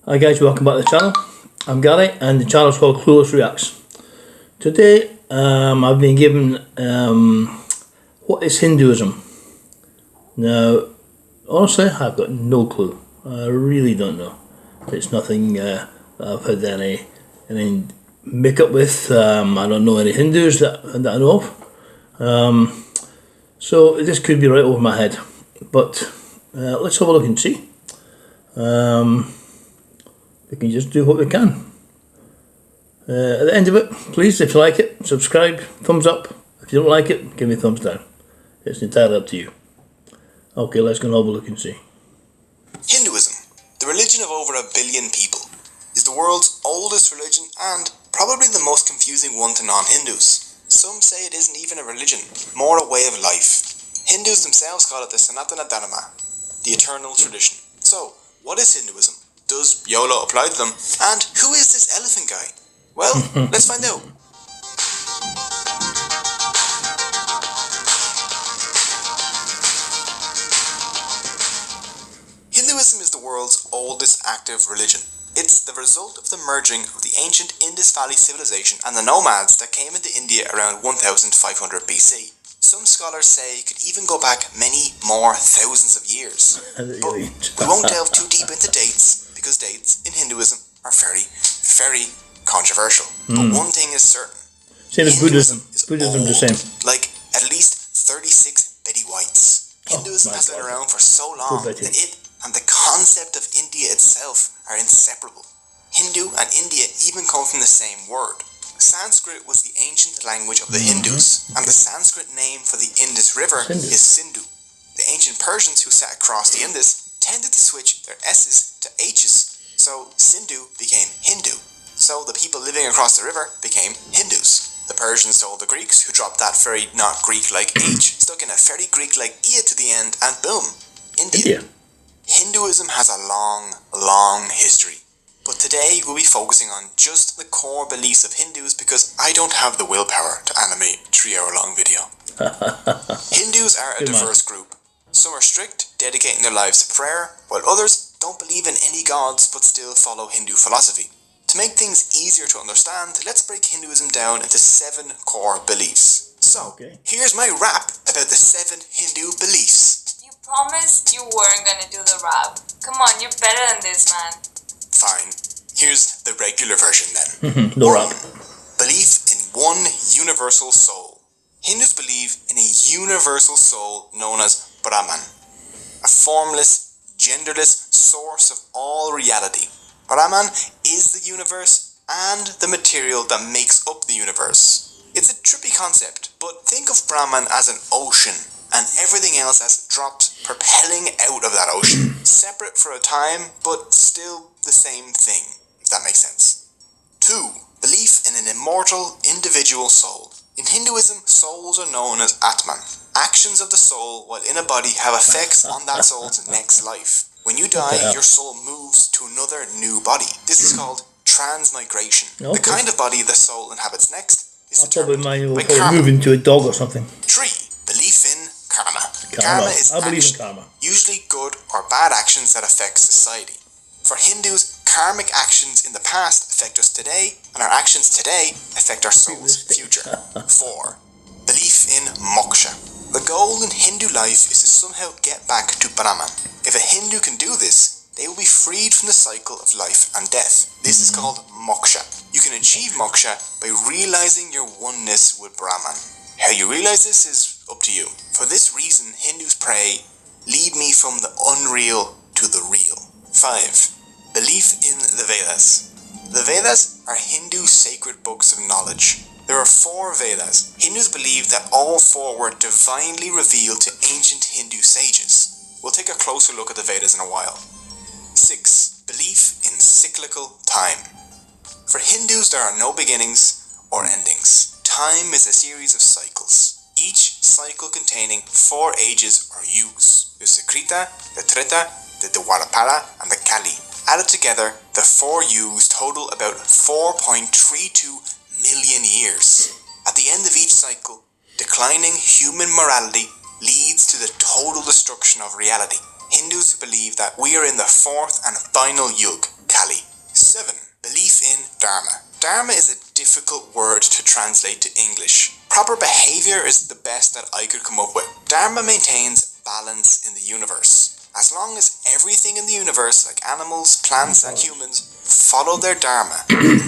Hi guys, welcome back to the channel. I'm Gary and the channel is called Clueless Reacts. Today I've been given what is Hinduism. Now honestly I've got no clue. I really don't know. It's nothing that I've had any make-up with. I don't know any Hindus that I know of. So this could be right over my head. But let's have a look and see. We can just do what we can. At the end of it, please, if you like it, subscribe, thumbs up. If you don't like it, give me a thumbs down. It's entirely up to you. Okay, let's go and have a look and see. Hinduism, the religion of over 1 billion people, is the world's oldest religion and probably the most confusing one to non-Hindus. Some say it isn't even a religion, more a way of life. Hindus themselves call it the Sanatana Dharma, the eternal tradition. So, what is Hinduism? Does YOLO apply to them? And who is this elephant guy? Well, let's find out. Hinduism is the world's oldest active religion. It's the result of the merging of the ancient Indus Valley civilization and the nomads that came into India around 1500 BC. Some scholars say it could even go back many more thousands of years. But we won't delve too deep into dates, because dates in Hinduism are very, very controversial. But one thing is certain. Same as Buddhism. Buddhism old, the same. like at least 36 Betty Whites. Hinduism has been around for so long that it and the concept of India itself are inseparable. Hindu and India even come from the same word. Sanskrit was the ancient language of the Hindus, and the Sanskrit name for the Indus River is Sindhu. The ancient Persians who sat across the Indus tended to switch their S's to H's, so Sindhu became Hindu. So the people living across the river became Hindus. The Persians told the Greeks, who dropped that very not Greek-like H, stuck in a very Greek-like E to the end, and boom, India. Hinduism has a long, long history. But today we'll be focusing on just the core beliefs of Hindus because I don't have the willpower to animate a 3-hour-long video. Hindus are a diverse group. Some are strict, dedicating their lives to prayer, while others don't believe in any gods but still follow Hindu philosophy. To make things easier to understand, let's break Hinduism down into 7 core beliefs. So, here's my rap about the 7 Hindu beliefs. You promised you weren't gonna do the rap. Come on, you're better than this, man. Fine. Here's the regular version then. No rap. Belief in one universal soul. Hindus believe in a universal soul known as Brahman, a formless, genderless source of all reality. Brahman is the universe and the material that makes up the universe. It's a trippy concept, but think of Brahman as an ocean and everything else as drops propelling out of that ocean, separate for a time, but still the same thing, if that makes sense. 2. Belief in an immortal, individual soul. In Hinduism, souls are known as Atman. Actions of the soul while in a body have effects on that soul's next life. When you die, your soul moves to another new body. This is called transmigration. The kind of body the soul inhabits next is determined by karma. Move into a dog or something. 3. Belief in karma. Karma is I believe in karma. Usually good or bad actions that affect society. For Hindus, karmic actions in the past affect us today, and our actions today affect our soul's future. 4. Belief in moksha. The goal in Hindu life is to somehow get back to Brahman. If a Hindu can do this, they will be freed from the cycle of life and death. This is called moksha. You can achieve moksha by realizing your oneness with Brahman. How you realize this is up to you. For this reason, Hindus pray, "Lead me from the unreal to the real." 5. Belief in the Vedas. The Vedas are Hindu sacred books of knowledge. There are 4 Vedas. Hindus believe that all 4 were divinely revealed to ancient Hindu sages. We'll take a closer look at the Vedas in a while. 6. Belief in cyclical time. For Hindus, there are no beginnings or endings. Time is a series of cycles, each cycle containing 4 ages or yugas. There's the Krita, the Treta, the Dwapara, and the Kali. Added together, the 4 yugas total about 4.32 million years. At the end of each cycle, declining human morality leads to the total destruction of reality. Hindus believe that we are in the 4th and final yug, Kali. 7. Belief in Dharma. Dharma is a difficult word to translate to English. Proper behavior is the best that I could come up with. Dharma maintains balance in the universe. As long as everything in the universe, like animals, plants, and humans, follow their Dharma,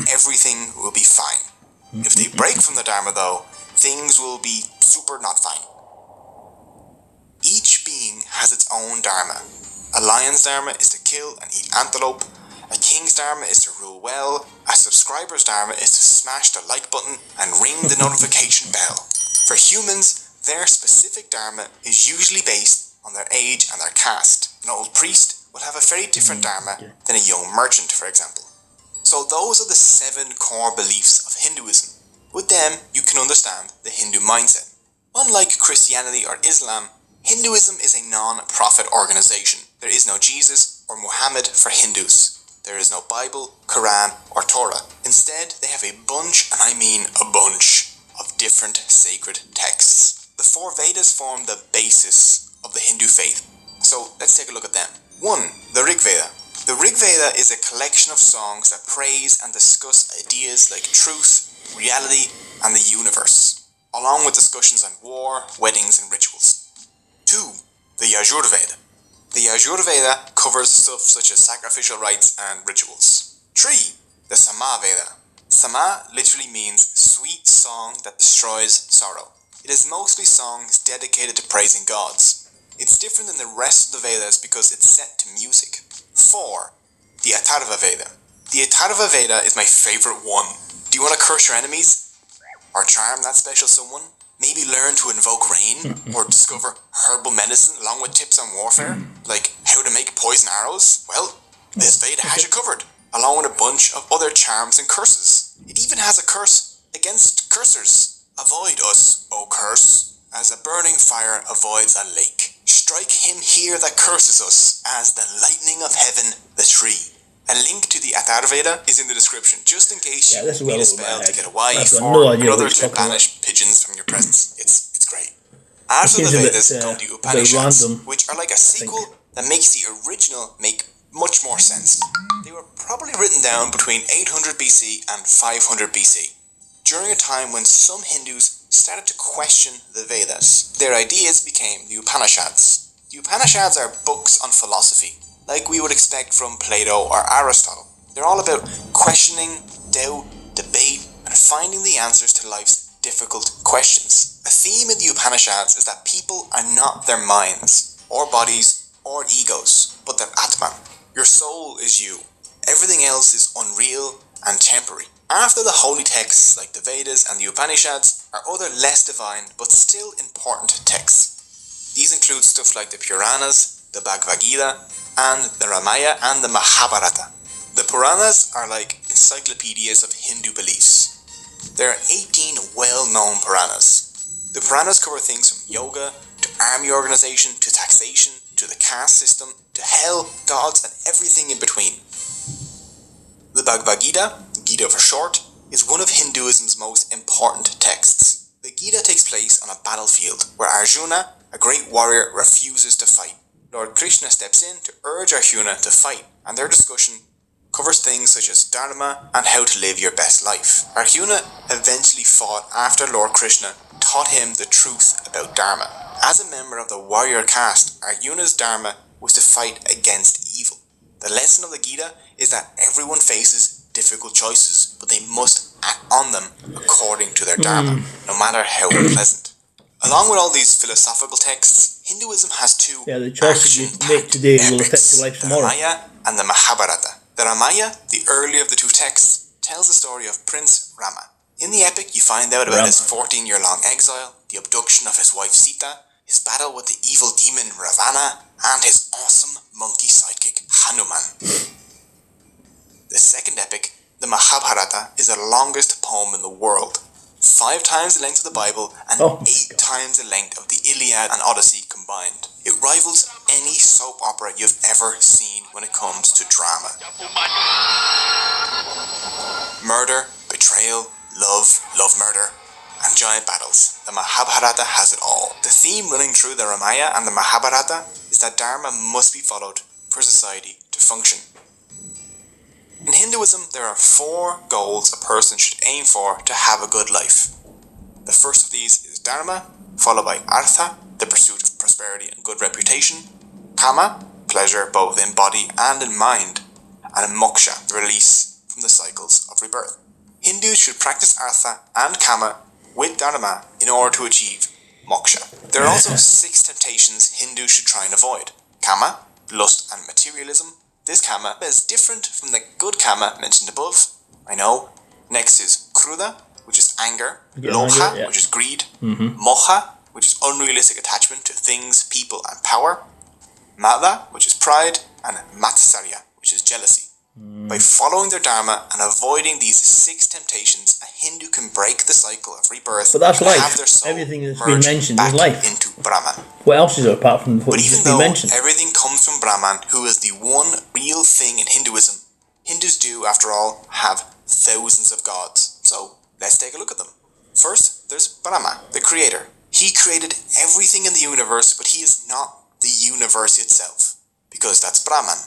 everything will be fine. If they break from the Dharma, though, things will be super not fine. Each being has its own Dharma. A lion's Dharma is to kill and eat antelope. A king's Dharma is to rule well. A subscriber's Dharma is to smash the like button and ring the notification bell. For humans, their specific Dharma is usually based on their age and their caste. An old priest will have a very different Dharma than a young merchant, for example. So those are the 7 core beliefs of Hinduism. With them, you can understand the Hindu mindset. Unlike Christianity or Islam, Hinduism is a non-profit organization. There is no Jesus or Muhammad for Hindus. There is no Bible, Quran, or Torah. Instead, they have a bunch, and I mean a bunch, of different sacred texts. The 4 Vedas form the basis of the Hindu faith. So let's take a look at them. 1. The Rig Veda. The Rig Veda is a collection of songs that praise and discuss ideas like truth, reality, and the universe, along with discussions on war, weddings, and rituals. 2. The Yajur Veda. The Yajur Veda covers stuff such as sacrificial rites and rituals. 3. The Sama Veda. Sama literally means sweet song that destroys sorrow. It is mostly songs dedicated to praising gods. It's different than the rest of the Vedas because it's set to music. 4. The Atharva Veda. The Atharva Veda is my favorite one. Do you want to curse your enemies? Or charm that special someone? Maybe learn to invoke rain? Or discover herbal medicine along with tips on warfare? Like how to make poison arrows? Well, this Veda has you covered, along with a bunch of other charms and curses. It even has a curse against cursers. Avoid us, O curse, as a burning fire avoids a lake. Strike him here that curses us, as the lightning of heaven the tree. A link to the Atharva Veda is in the description, just in case you need a spell to get away or another to banish pigeons from your presence. It's great. After the Vedas come the Upanishads, which are like a sequel that makes the original make much more sense. They were probably written down between 800 BC and 500 BC, during a time when some Hindus started to question the Vedas. Their ideas became the Upanishads. The Upanishads are books on philosophy, like we would expect from Plato or Aristotle. They're all about questioning, doubt, debate, and finding the answers to life's difficult questions. A theme in the Upanishads is that people are not their minds, or bodies, or egos, but their Atman. Your soul is you. Everything else is unreal and temporary. After the holy texts like the Vedas and the Upanishads are other less divine but still important texts. These include stuff like the Puranas, the Bhagavad Gita, and the Ramayana and the Mahabharata. The Puranas are like encyclopedias of Hindu beliefs. There are 18 well-known Puranas. The Puranas cover things from yoga, to army organization, to taxation, to the caste system, to hell, gods, and everything in between. The Bhagavad Gita, Gita for short, is one of Hinduism's most important texts. The Gita takes place on a battlefield where Arjuna, a great warrior, refuses to fight. Lord Krishna steps in to urge Arjuna to fight, and their discussion covers things such as Dharma and how to live your best life. Arjuna eventually fought after Lord Krishna taught him the truth about Dharma. As a member of the warrior caste, Arjuna's Dharma was to fight against evil. The lesson of the Gita is that everyone faces difficult choices, but they must act on them according to their Dharma, no matter how unpleasant. Along with all these philosophical texts, Hinduism has 2 the choices you make today will affect your life tomorrow. The Ramayana and the Mahabharata. The Ramayana, the earlier of the 2 texts, tells the story of Prince Rama. In the epic, you find out about his 14-year-long exile, the abduction of his wife Sita, his battle with the evil demon Ravana, and his awesome monkey sidekick Hanuman. The second epic, the Mahabharata, is the longest poem in the world. 5 times the length of the Bible and 8 times the length of the Iliad and Odyssey combined. It rivals any soap opera you've ever seen when it comes to drama. Murder, betrayal, love, murder, and giant battles. The Mahabharata has it all. The theme running through the Ramayana and the Mahabharata is that Dharma must be followed for society to function. In Hinduism, there are 4 goals a person should aim for to have a good life. The first of these is dharma, followed by artha, the pursuit of prosperity and good reputation, kama, pleasure both in body and in mind, and moksha, the release from the cycles of rebirth. Hindus should practice artha and kama with dharma in order to achieve moksha. There are also 6 temptations Hindus should try and avoid. Kama, lust and materialism. This kama is different from the good kama mentioned above, I know. Next is kruda, which is anger. Lobha, which is greed. Moha, which is unrealistic attachment to things, people and power. Mada, which is pride. And matsarya, which is jealousy. By following their dharma and avoiding these 6 temptations, a Hindu can break the cycle of rebirth. But that's and life. have their soul Everything that's been mentioned back is life. into Brahman. What else is there apart from what But has even been though mentioned? everything comes from Brahman, who is the one real thing in Hinduism, Hindus do, after all, have thousands of gods. So let's take a look at them. First, there's Brahma, the creator. He created everything in the universe, but he is not the universe itself, because that's Brahman.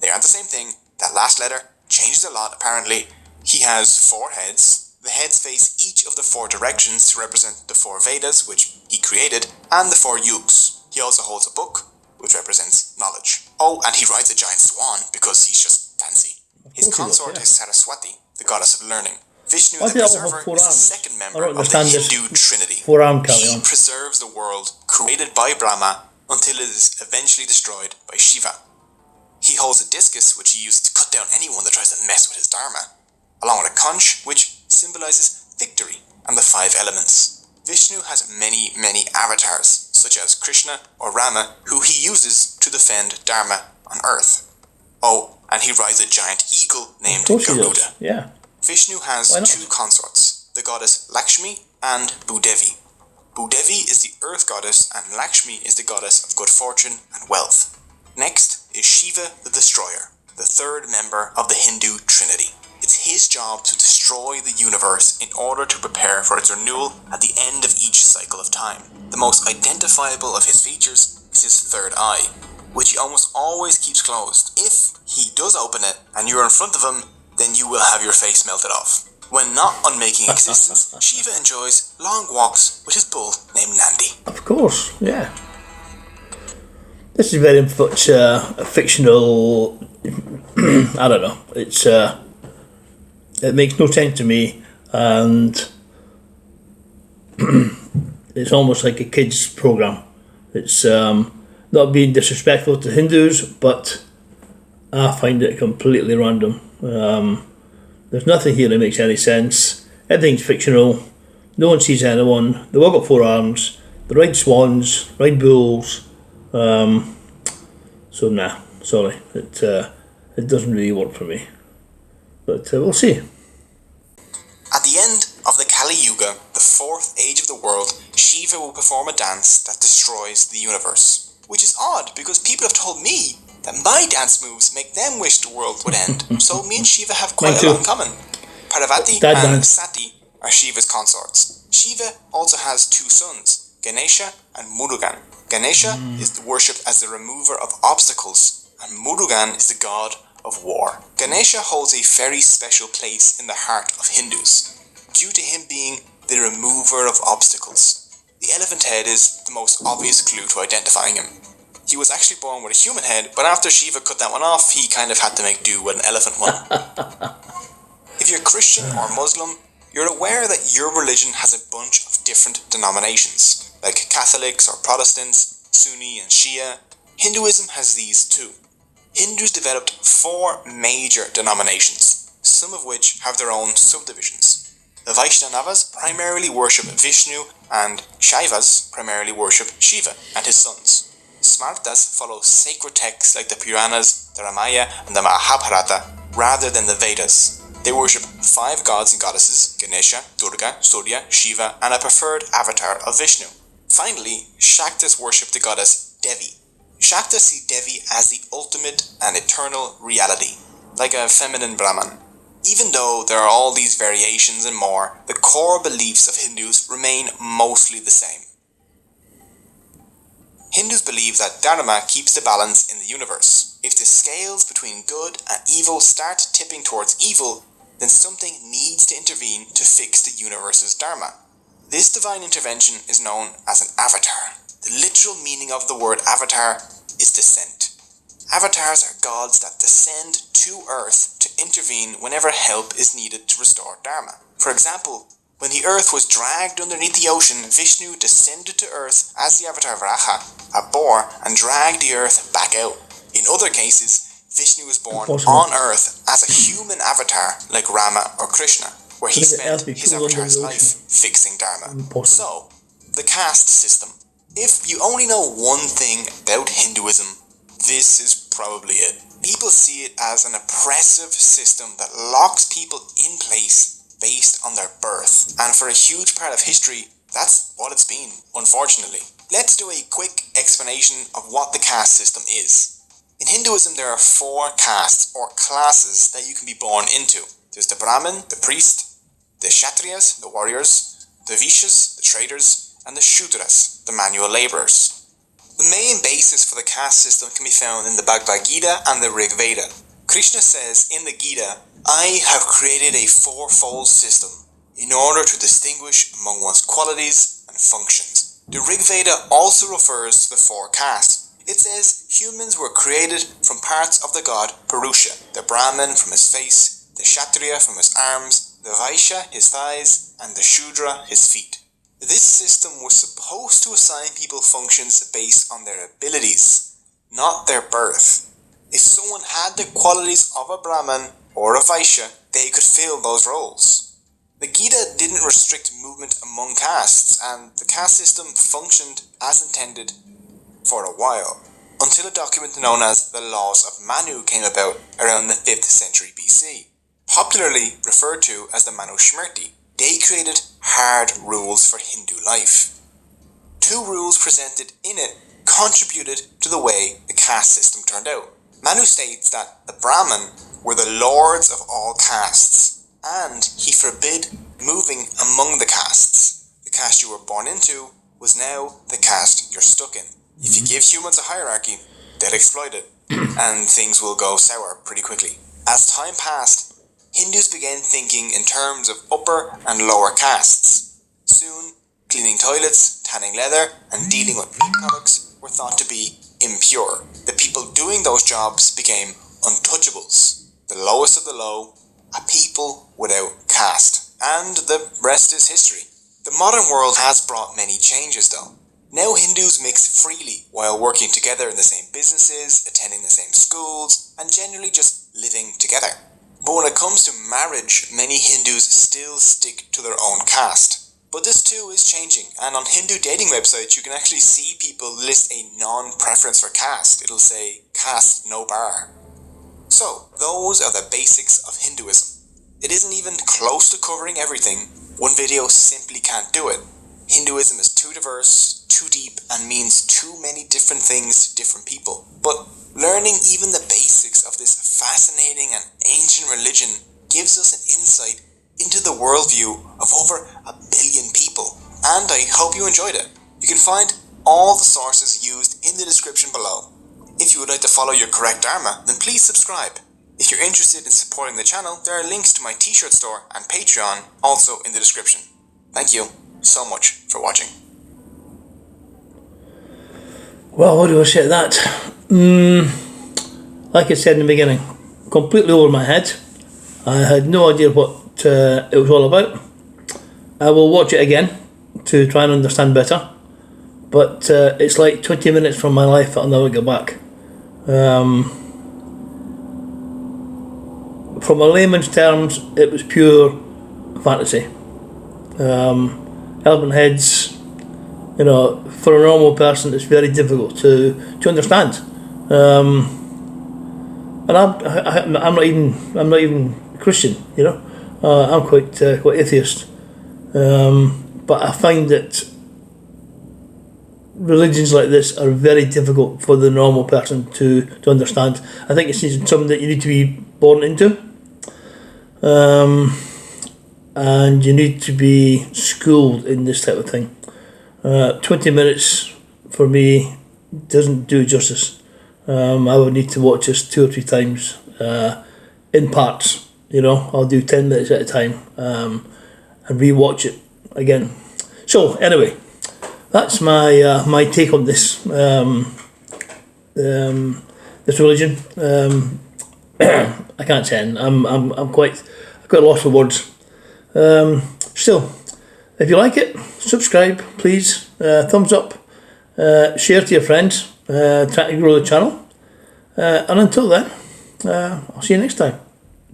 They aren't the same thing. That last letter changes a lot, apparently. He has 4 heads. The heads face each of the 4 directions to represent the 4 Vedas, which he created, and the 4 yugas. He also holds a book, which represents knowledge. Oh, and he rides a giant swan, because he's just fancy. His consort is Saraswati, the goddess of learning. Vishnu, the preserver, is the second member of the Hindu trinity. He preserves the world created by Brahma until it is eventually destroyed by Shiva. He holds a discus, which he uses to cut down anyone that tries to mess with his dharma, along with a conch, which symbolizes victory and the 5 elements. Vishnu has many, many avatars, such as Krishna or Rama, who he uses to defend dharma on earth. Oh, and he rides a giant eagle named Garuda. Yeah. Vishnu has 2 consorts, the goddess Lakshmi and Bhudevi. Bhudevi is the earth goddess and Lakshmi is the goddess of good fortune and wealth. Next is Shiva the Destroyer, the 3rd member of the Hindu trinity. It's his job to destroy the universe in order to prepare for its renewal at the end of each cycle of time. The most identifiable of his features is his 3rd eye, which he almost always keeps closed. If he does open it and you're in front of him, then you will have your face melted off. When not unmaking existence, Shiva enjoys long walks with his bull named Nandi. Of course, yeah. This is very much a fictional. I don't know. It makes no sense to me, and it's almost like a kids' program. It's not being disrespectful to Hindus, but I find it completely random. There's nothing here that makes any sense. Everything's fictional. No one sees anyone. They've all got 4 arms. They ride swans, ride bulls. So nah, sorry, it doesn't really work for me. But we'll see. At the end of the Kali Yuga, the 4th age of the world, Shiva will perform a dance that destroys the universe. Which is odd, because people have told me that my dance moves make them wish the world would end. So me and Shiva have quite a lot in common. Parvati and Sati are Shiva's consorts. Shiva also has 2 sons, Ganesha and Murugan. Ganesha is worshipped as the remover of obstacles, and Murugan is the god of war. Ganesha holds a very special place in the heart of Hindus, due to him being the remover of obstacles. The elephant head is the most obvious clue to identifying him. He was actually born with a human head, but after Shiva cut that one off, he kind of had to make do with an elephant one. If you're Christian or Muslim, you're aware that your religion has a bunch of different denominations, like Catholics or Protestants, Sunni and Shia. Hinduism has these too. Hindus developed 4 major denominations, some of which have their own subdivisions. The Vaishnavas primarily worship Vishnu, and Shaivas primarily worship Shiva and his sons. Smartas follow sacred texts like the Puranas, the Ramayana and the Mahabharata, rather than the Vedas. They worship 5 gods and goddesses, Ganesha, Durga, Surya, Shiva, and a preferred avatar of Vishnu. Finally, Shaktas worship the goddess Devi. Shaktas see Devi as the ultimate and eternal reality, like a feminine Brahman. Even though there are all these variations and more, the core beliefs of Hindus remain mostly the same. Hindus believe that Dharma keeps the balance in the universe. If the scales between good and evil start tipping towards evil, then something needs to intervene to fix the universe's Dharma. This divine intervention is known as an avatar. The literal meaning of the word avatar is descent. Avatars are gods that descend to Earth to intervene whenever help is needed to restore Dharma. For example, when the Earth was dragged underneath the ocean, Vishnu descended to Earth as the avatar Varaha, a boar, and dragged the Earth back out. In other cases, Vishnu was born on Earth as a human avatar like Rama or Krishna, where he spent his avatar's life fixing Dharma. So, the caste system. If you only know one thing about Hinduism, this is probably it. People see it as an oppressive system that locks people in place based on their birth. And for a huge part of history, that's what it's been, unfortunately. Let's do a quick explanation of what the caste system is. In Hinduism, there are 4 castes or classes that you can be born into. There's the Brahmin, the priest, the Kshatriyas, the warriors, the Vaishyas, the traders, and the Shudras, the manual labourers. The main basis for the caste system can be found in the Bhagavad Gita and the Rig Veda. Krishna says in the Gita, "I have created a 4-fold system in order to distinguish among one's qualities and functions." The Rig Veda also refers to the 4 castes. It says humans were created from parts of the god Purusha, the Brahmin from his face, the Kshatriya from his arms, the Vaishya his thighs, and the Shudra his feet. This system was supposed to assign people functions based on their abilities, not their birth. If someone had the qualities of a Brahmin or a Vaishya, they could fill those roles. The Gita didn't restrict movement among castes, and the caste system functioned as intended for a while, until a document known as the Laws of Manu came about around the 5th century BC, popularly referred to as the Manusmriti. They created hard rules for Hindu life. 2 rules presented in it contributed to the way the caste system turned out. Manu states that the Brahmin were the lords of all castes, and he forbid moving among the castes. The caste you were born into was now the caste you're stuck in. If you give humans a hierarchy, they'll exploit it, and things will go sour pretty quickly. As time passed, Hindus began thinking in terms of upper and lower castes. Soon, cleaning toilets, tanning leather, and dealing with meat products were thought to be impure. The people doing those jobs became untouchables, the lowest of the low, a people without caste. And the rest is history. The modern world has brought many changes though. Now Hindus mix freely while working together in the same businesses, attending the same schools, and generally just living together. But when it comes to marriage, many Hindus still stick to their own caste. But this too is changing, and on Hindu dating websites you can actually see people list a non-preference for caste. It'll say, caste no bar. So, those are the basics of Hinduism. It isn't even close to covering everything. One video simply can't do it. Hinduism is too diverse, too deep, and means too many different things to different people. But learning even the basics of this fascinating and ancient religion gives us an insight into the worldview of over 1 billion people. And I hope you enjoyed it. You can find all the sources used in the description below. If you would like to follow your correct Dharma, then please subscribe. If you're interested in supporting the channel, there are links to my t-shirt store and Patreon also in the description. Thank you so much for watching. Well, what do I say to that? Like I said in the beginning, completely over my head. I had no idea what it was all about. I will watch it again to try and understand better, but it's like 20 minutes from my life that I'll never get back. From a layman's terms, it was pure fantasy. Elephant heads, you know, for a normal person it's very difficult to understand. And I'm not even Christian, you know. I'm quite atheist, but I find that religions like this are very difficult for the normal person to understand. I think it's something that you need to be born into, and you need to be schooled in this type of thing. 20 minutes for me doesn't do justice. I would need to watch this 2 or 3 times in parts. You know, I'll do 10 minutes at a time and rewatch it again. So anyway, that's my my take on this this religion. I can't say it. I'm quite lost for words. Still, if you like it, subscribe, please. Thumbs up. Share to your friends. Try to grow the channel. And until then, I'll see you next time.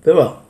Farewell.